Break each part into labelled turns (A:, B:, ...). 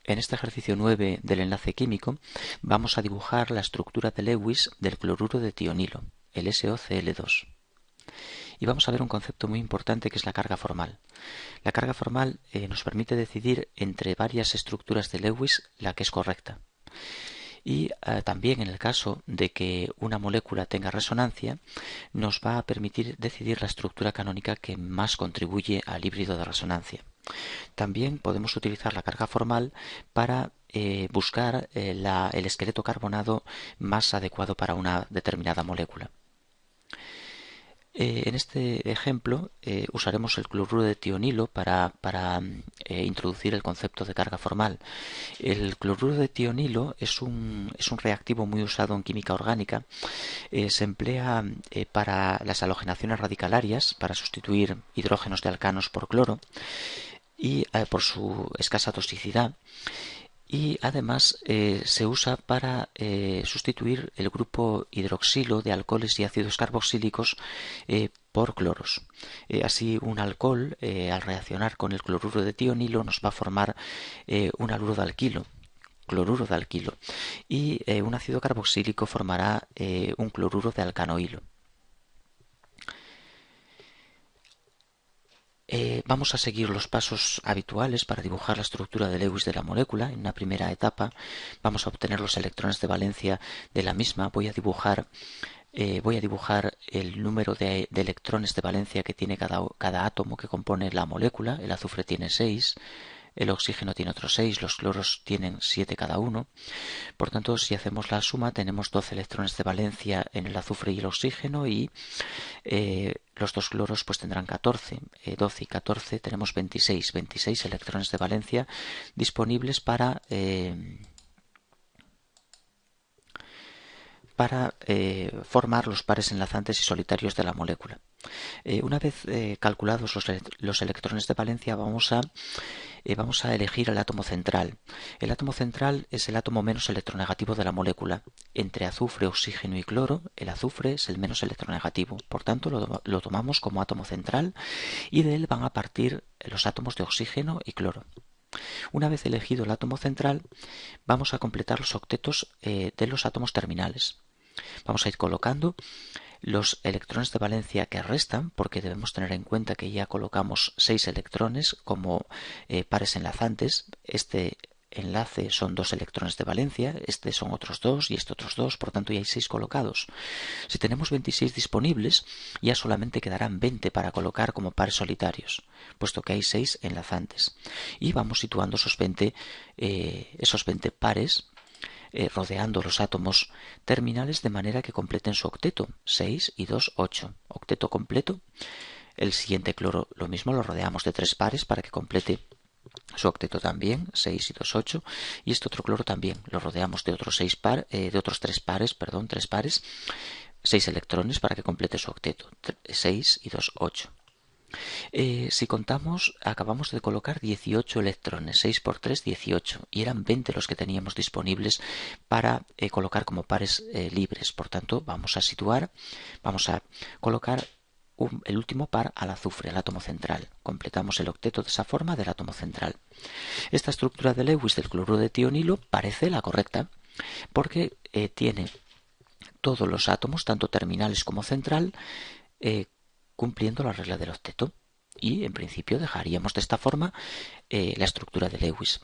A: En este ejercicio 9 del enlace químico vamos a dibujar la estructura de Lewis del cloruro de tionilo, el SOCl2. Y vamos a ver un concepto muy importante que es la carga formal. La carga formal nos permite decidir entre varias estructuras de Lewis la que es correcta. Y también en el caso de que una molécula tenga resonancia, nos va a permitir decidir la estructura canónica que más contribuye al híbrido de resonancia. También podemos utilizar la carga formal para buscar el esqueleto carbonado más adecuado para una determinada molécula. En este ejemplo usaremos el cloruro de tionilo para introducir el concepto de carga formal. El cloruro de tionilo es un reactivo muy usado en química orgánica. Se emplea para las halogenaciones radicalarias, para sustituir hidrógenos de alcanos por cloro, y por su escasa toxicidad. Y además se usa para sustituir el grupo hidroxilo de alcoholes y ácidos carboxílicos por cloros. Así un alcohol, al reaccionar con el cloruro de tionilo, nos va a formar un haluro de alquilo, cloruro de alquilo, y un ácido carboxílico formará un cloruro de alcanoilo. Vamos a seguir los pasos habituales para dibujar la estructura de Lewis de la molécula. En una primera etapa vamos a obtener los electrones de valencia de la misma. Voy a dibujar el número de electrones de valencia que tiene cada átomo que compone la molécula. El azufre tiene 6, el oxígeno tiene otros 6, los cloros tienen 7 cada uno. Por tanto, si hacemos la suma, tenemos 12 electrones de valencia en el azufre y el oxígeno, y los dos cloros pues tendrán 14. 12 y 14 tenemos 26 electrones de valencia disponibles para formar los pares enlazantes y solitarios de la molécula. Una vez calculados los electrones de valencia, vamos a elegir el átomo central. El átomo central es el átomo menos electronegativo de la molécula. Entre azufre, oxígeno y cloro, el azufre es el menos electronegativo. Por tanto, lo tomamos como átomo central, y de él van a partir los átomos de oxígeno y cloro. Una vez elegido el átomo central, vamos a completar los octetos de los átomos terminales. Vamos a ir colocando los electrones de valencia que restan, porque debemos tener en cuenta que ya colocamos 6 electrones como pares enlazantes. Este enlace son 2 electrones de valencia, este son otros 2 y este otros 2, por tanto ya hay 6 colocados. Si tenemos 26 disponibles, ya solamente quedarán 20 para colocar como pares solitarios, puesto que hay 6 enlazantes. Y vamos situando esos 20 pares rodeando los átomos terminales de manera que completen su octeto. 6 y 2, 8. Octeto completo. El siguiente cloro lo mismo, lo rodeamos de 3 pares para que complete su octeto también. 6 y 2, 8. Y este otro cloro también lo rodeamos de otros 3 pares, 6 electrones para que complete su octeto. 6 y 2, 8. Si contamos, acabamos de colocar 18 electrones, 6 por 3, 18, y eran 20 los que teníamos disponibles para colocar como pares libres. Por tanto, vamos a colocar el último par al azufre, al átomo central. Completamos el octeto de esa forma del átomo central. Esta estructura de Lewis del cloruro de tionilo parece la correcta, porque tiene todos los átomos, tanto terminales como central, cumpliendo la regla del octeto, y en principio dejaríamos de esta forma la estructura de Lewis.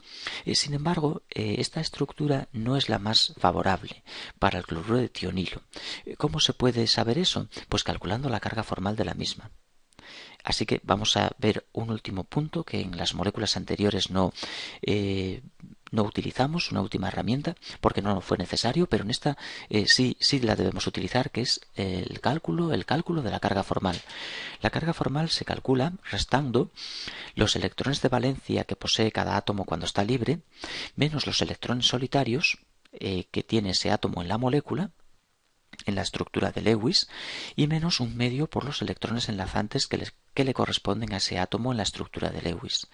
A: Sin embargo, esta estructura no es la más favorable para el cloruro de tionilo. ¿Cómo se puede saber eso? Pues calculando la carga formal de la misma. Así que vamos a ver un último punto que en las moléculas anteriores no utilizamos, una última herramienta, porque no fue necesario, pero en esta sí la debemos utilizar, que es el cálculo de la carga formal. La carga formal se calcula restando los electrones de valencia que posee cada átomo cuando está libre, menos los electrones solitarios que tiene ese átomo en la molécula, en la estructura de Lewis, y menos un medio por los electrones enlazantes que le corresponden a ese átomo en la estructura de Lewis.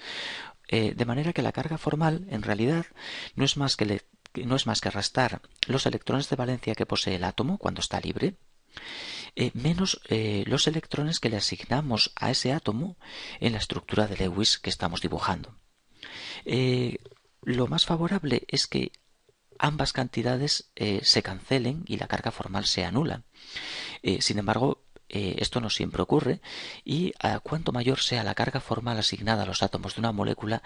A: De manera que la carga formal, en realidad, no es más que restar los electrones de valencia que posee el átomo cuando está libre, menos los electrones que le asignamos a ese átomo en la estructura de Lewis que estamos dibujando. Lo más favorable es que ambas cantidades se cancelen y la carga formal sea nula. Sin embargo, esto no siempre ocurre y cuanto mayor sea la carga formal asignada a los átomos de una molécula,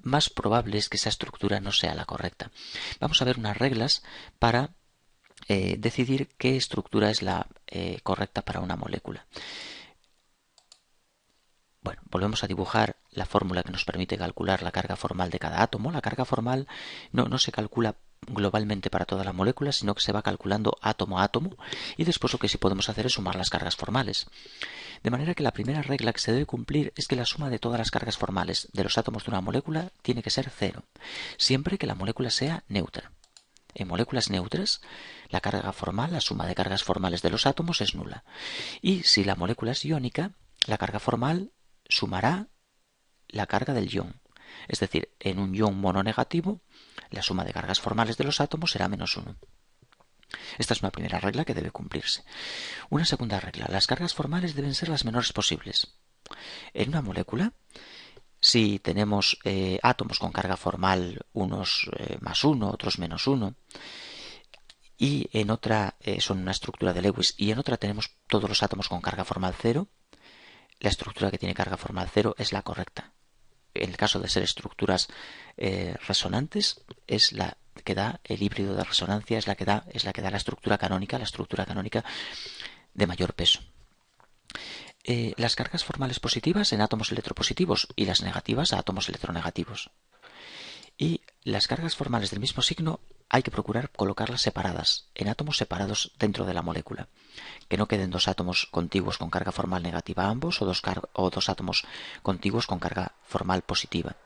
A: más probable es que esa estructura no sea la correcta. Vamos a ver unas reglas para decidir qué estructura es la correcta para una molécula. Bueno, volvemos a dibujar la fórmula que nos permite calcular la carga formal de cada átomo. La carga formal no se calcula globalmente para toda la molécula, sino que se va calculando átomo a átomo y después lo que sí podemos hacer es sumar las cargas formales. De manera que la primera regla que se debe cumplir es que la suma de todas las cargas formales de los átomos de una molécula tiene que ser cero, siempre que la molécula sea neutra. En moléculas neutras, la carga formal, la suma de cargas formales de los átomos es nula. Y si la molécula es iónica, la carga formal sumará la carga del ion. Es decir, en un ion mononegativo, la suma de cargas formales de los átomos será -1. Esta es una primera regla que debe cumplirse. Una segunda regla, las cargas formales deben ser las menores posibles. En una molécula, si tenemos átomos con carga formal, unos +1, otros -1, y en otra son una estructura de Lewis, y en otra tenemos todos los átomos con carga formal 0, la estructura que tiene carga formal 0 es la correcta. En el caso de ser estructuras resonantes, es la que da el híbrido de resonancia, es la que da la estructura canónica de mayor peso. Las cargas formales positivas en átomos electropositivos y las negativas a átomos electronegativos. Y las cargas formales del mismo signo hay que procurar colocarlas separadas, en átomos separados dentro de la molécula. Que no queden dos átomos contiguos con carga formal negativa ambos o dos átomos contiguos con carga formal positiva.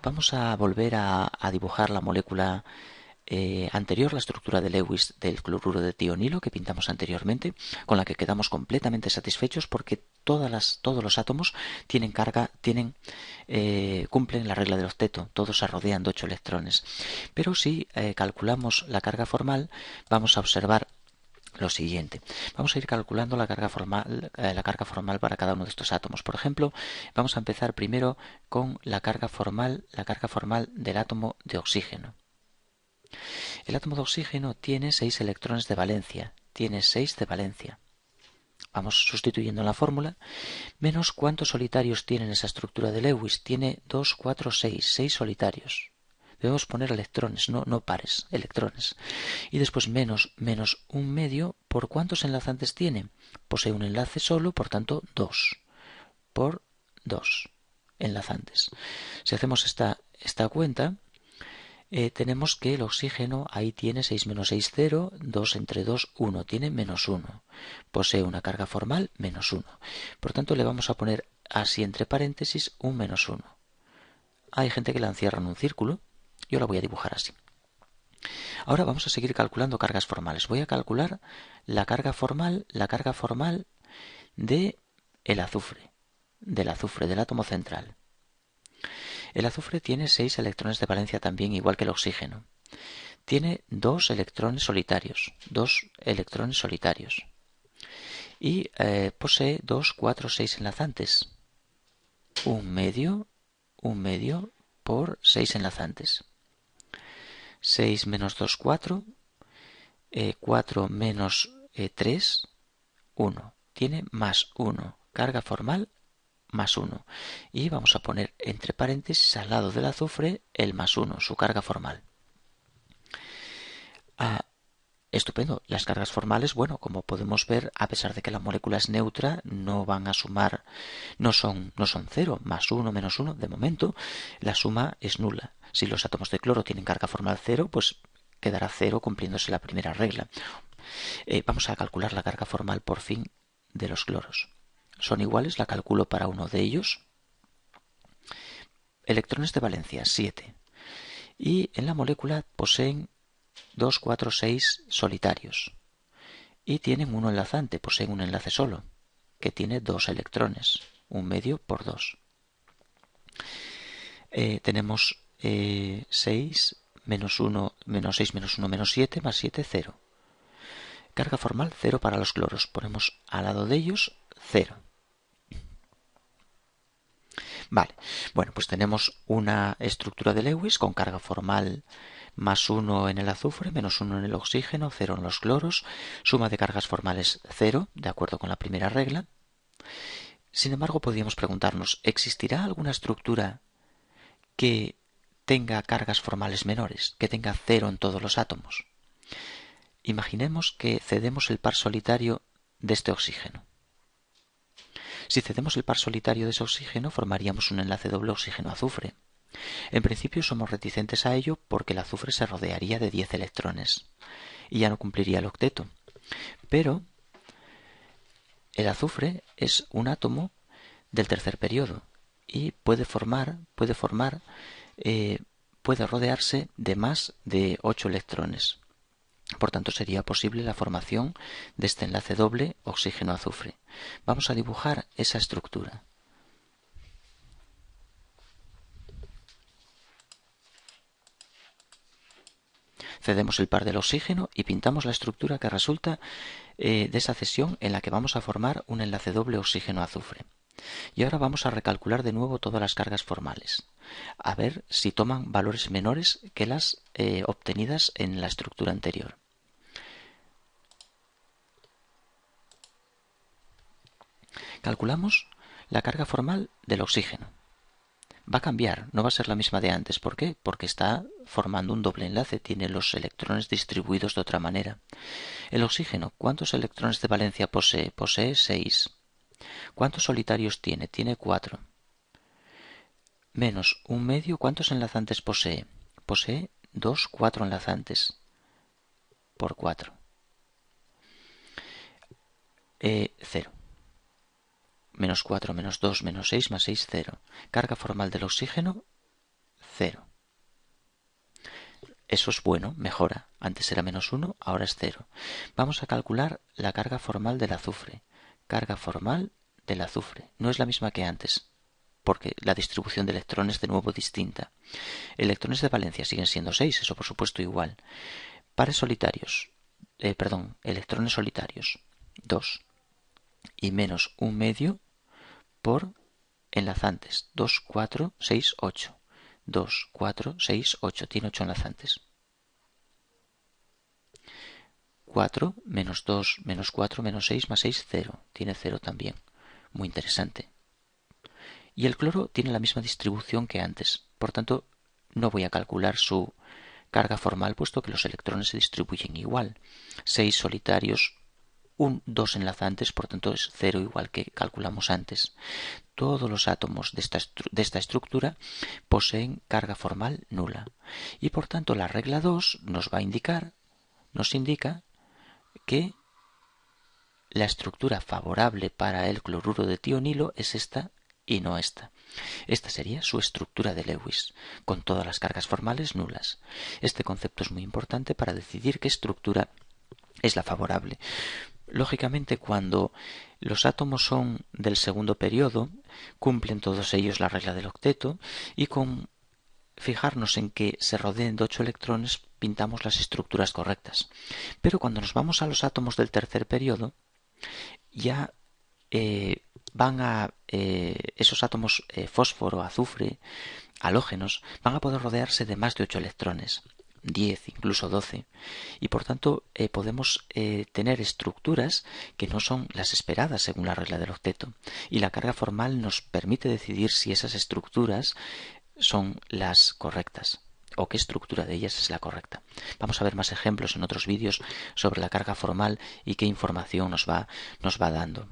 A: Vamos a volver a dibujar la molécula anterior, la estructura de Lewis del cloruro de tionilo que pintamos anteriormente, con la que quedamos completamente satisfechos porque todos los átomos cumplen la regla del octeto, todos se rodean de 8 electrones. Pero si calculamos la carga formal, vamos a observar lo siguiente. Vamos a ir calculando la carga formal para cada uno de estos átomos. Por ejemplo, vamos a empezar primero con la carga formal del átomo de oxígeno. El átomo de oxígeno tiene 6 electrones de valencia. Vamos sustituyendo en la fórmula. Menos cuántos solitarios tiene en esa estructura de Lewis. Tiene 2, 4, 6. 6 solitarios. Debemos poner electrones, no pares, electrones. Y después menos un medio, ¿por cuántos enlazantes tiene? Posee un enlace solo, por tanto 2. Por 2 enlazantes. Si hacemos esta cuenta, tenemos que el oxígeno ahí tiene 6 menos 6, 0, 2 entre 2, 1, tiene -1. Posee una carga formal -1. Por tanto, le vamos a poner así entre paréntesis un -1. Hay gente que la encierra en un círculo. Yo la voy a dibujar así. Ahora vamos a seguir calculando cargas formales. Voy a calcular la carga formal del azufre, del átomo central. El azufre tiene 6 electrones de valencia también, igual que el oxígeno. Tiene 2 electrones solitarios. Y posee 2, 4, 6 enlazantes. Un medio por 6 enlazantes. 6 menos 2, 4. 4 menos 3, 1. Tiene +1. Carga formal +1. Y vamos a poner entre paréntesis al lado del azufre el +1, su carga formal. Estupendo. Las cargas formales, bueno, como podemos ver, a pesar de que la molécula es neutra, no van a sumar, no son 0, +1, -1. De momento, la suma es nula. Si los átomos de cloro tienen carga formal 0, pues quedará 0 cumpliéndose la primera regla. Vamos a calcular la carga formal por fin de los cloros. Son iguales, la calculo para uno de ellos. Electrones de valencia, 7. Y en la molécula poseen 2, 4, 6 solitarios. Y tienen uno enlazante, poseen un enlace solo, que tiene 2 electrones, un medio por 2. Tenemos 6 menos 1, menos 6 menos 1 menos 7, más 7, 0. Carga formal 0 para los cloros. Ponemos al lado de ellos 0. Vale, bueno, pues tenemos una estructura de Lewis con carga formal +1 en el azufre, -1 en el oxígeno, 0 en los cloros, suma de cargas formales 0, de acuerdo con la primera regla. Sin embargo, podríamos preguntarnos, ¿existirá alguna estructura que tenga cargas formales menores, que tenga 0 en todos los átomos? Imaginemos que cedemos el par solitario de este oxígeno. Si cedemos el par solitario de ese oxígeno, formaríamos un enlace doble oxígeno-azufre. En principio somos reticentes a ello porque el azufre se rodearía de 10 electrones y ya no cumpliría el octeto. Pero el azufre es un átomo del tercer periodo y puede rodearse de más de 8 electrones. Por tanto, sería posible la formación de este enlace doble oxígeno-azufre. Vamos a dibujar esa estructura. Cedemos el par del oxígeno y pintamos la estructura que resulta de esa cesión en la que vamos a formar un enlace doble oxígeno-azufre. Y ahora vamos a recalcular de nuevo todas las cargas formales, a ver si toman valores menores que las obtenidas en la estructura anterior. Calculamos la carga formal del oxígeno. Va a cambiar, no va a ser la misma de antes. ¿Por qué? Porque está formando un doble enlace, tiene los electrones distribuidos de otra manera. El oxígeno, ¿cuántos electrones de valencia posee? Posee 6. ¿Cuántos solitarios tiene? Tiene 4. Menos un medio, ¿cuántos enlazantes posee? Posee 2, 4 enlazantes. Por 4. 0. Menos 4, menos 2, menos 6, más 6, 0. Carga formal del oxígeno, 0. Eso es bueno, mejora. Antes era -1, ahora es 0. Vamos a calcular la carga formal del azufre. Carga formal del azufre. No es la misma que antes, porque la distribución de electrones es de nuevo distinta. Electrones de valencia siguen siendo 6, eso por supuesto igual. Pares solitarios, electrones solitarios, 2. Y menos un medio por enlazantes, 2, 4, 6, 8. 2, 4, 6, 8. Tiene 8 enlazantes. 4, menos 2, menos 4, menos 6, más 6, 0. Tiene 0 también. Muy interesante. Y el cloro tiene la misma distribución que antes. Por tanto, no voy a calcular su carga formal, puesto que los electrones se distribuyen igual. 6 solitarios, 2 enlazantes, por tanto es 0 igual que calculamos antes. Todos los átomos de esta estructura poseen carga formal nula. Y por tanto la regla 2 nos indica que la estructura favorable para el cloruro de tionilo es esta y no esta. Esta sería su estructura de Lewis, con todas las cargas formales nulas. Este concepto es muy importante para decidir qué estructura es la favorable. Lógicamente, cuando los átomos son del segundo periodo, cumplen todos ellos la regla del octeto, y con fijarnos en que se rodeen de 8 electrones, pintamos las estructuras correctas. Pero cuando nos vamos a los átomos del tercer periodo, ya esos átomos fósforo, azufre, halógenos, van a poder rodearse de más de 8 electrones. 10, incluso 12, y por tanto podemos tener estructuras que no son las esperadas según la regla del octeto, y la carga formal nos permite decidir si esas estructuras son las correctas o qué estructura de ellas es la correcta. Vamos a ver más ejemplos en otros vídeos sobre la carga formal y qué información nos va dando.